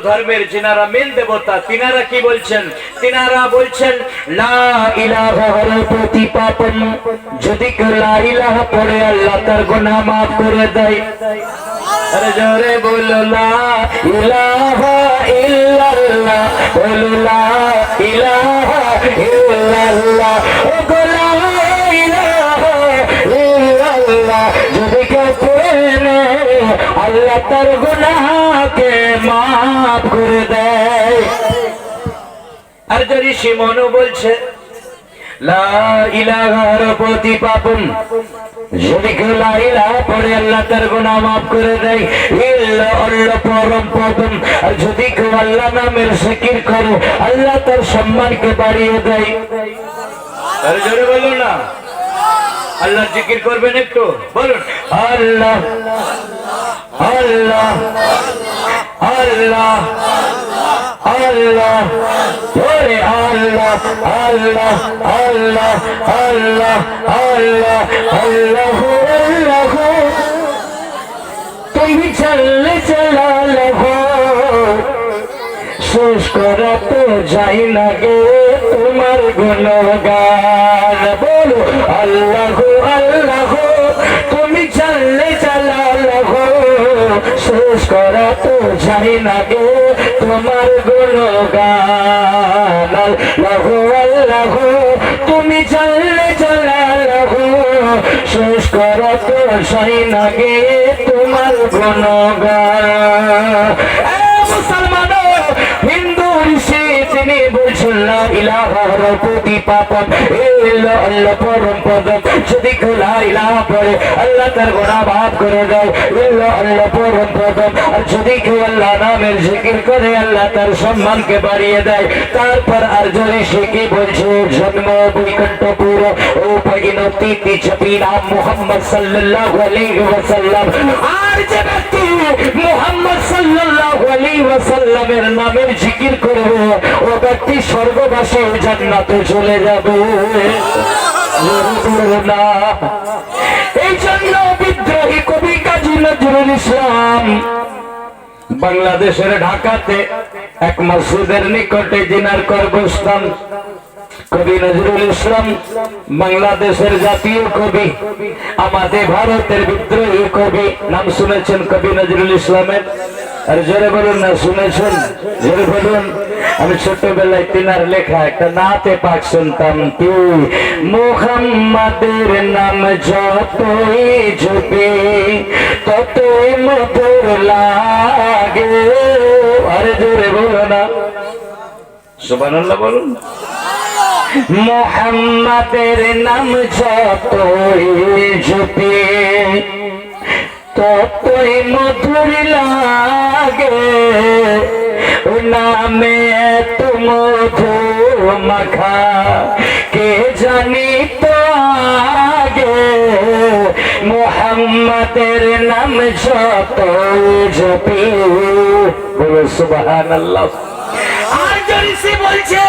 ধর্মের যিনারা মেন দেবতা তিনারা কি বলছেন? তিনারা বলছেন লা ইলাহা প্রতি পাপম, যদি কেউ লা ইলাহা পড়ে আল্লাহ তার গুনাহ মাফ করে দেয়। আরে জোরে বলো লা ইলাহা ইল্লাল্লাহ, বলো লা ইলাহা ইল্লাল্লাহ, ও গো লা ইলাহা ইল্লাল্লাহ, যদি কেউ পড়ে নেয় আল্লাহ তার গুনাহকে মাফ করে দেয়। আর যদি শিমনও বলছে লা ইলাহার প্রতি পাপম, যদি কেউ লা ইলাহা পড়ে আল্লাহ তার গুনাহ মাফ করে দেয়। ইল্লা আল্লাহ পরম পদম, আর যদি কেউ আল্লাহ নামের জিকির করে আল্লাহ তার সম্মানকে বাড়িয়ে দেয়। আর জোরে বলুন না, আল্লাহ জিকির করবেন একটু, বলুন আল্লাহ আল্লাহ আল্লাহ আল্লাহ, ওরে আল্লাহ আল্লাহ আল্লাহ আল্লাহ আল্লাহ আল্লাহ আল্লাহ, তুমি চললে চলালে শেষ করা তো যাই না গে তোমার গুণগান। বলো আল্লাহ আল্লাহ, তুমি চললে চলালে শেষ করা তো যাই না গে তোমার গুণগান। আল্লাহ আল্লাহ, তুমি চললে চলালে শেষ করা তো যাই না গে তোমার গুণগান। মুসলমান হিন্দু ঋষি তিনি বলছেন লা ইলাহার প্রতি পাপম, ইল্লা আল্লাহ পরম পদম, যদি কেউ লা ইলাহা পড়ে আল্লাহ তার গুনাহ মাফ করে দেয়। ইল্লা আল্লাহ পরম পদম, আর যদি কেউ আল্লাহ নামের জিকির করে আল্লাহ তার সম্মানকে বাড়িয়ে দেয়। তারপর আর যদি সে কি বলছে, জন্ম বৈকুণ্ঠপুর ও পরিণতি ছবি নাম মুহাম্মদ সাল্লাল্লাহু আলাইহি ওয়াসাল্লাম। আর যে ব্যক্তি মুহাম্মদ সাল্লাল্লাহু আলাইহি ওয়াসাল্লামের নামের জিকির করবে ও ব্যক্তি স্বর্গবাসী জান্নাতে চলে যাবে। এই জন্য বিদ্রোহী কবি কাজী নজরুল ইসলাম বাংলাদেশের ঢাকাতে এক মসজিদের নিকটে জিনার কবরস্থান। কবি নজরুল ইসলাম বাংলাদেশের জাতীয় কবি, আমাদের ভারতের বিদ্রোহী কবি। নাম শুনেছেন কবি নজরুল ইসলামের? আর জোরে বলুন না, শুনেছেন? জোরে বলুন। আমি ছোটবেলায় তিনার লেখা একটা নাতে পাক শুনতাম, কি মুহাম্মাদের নাম যতই জপে ততই মধুর লাগে। আরে জোরে বলো না, সুবহানাল্লাহ বলুন। মুহাম্মাদের নাম যতই জপে ততই মধুর লাগে, নামে এত মধু মাখা কে জানি তো আগে। মুহাম্মাদের নাম যতই জপি, বলো সুবহানাল্লাহ। আর যদি সে বলছে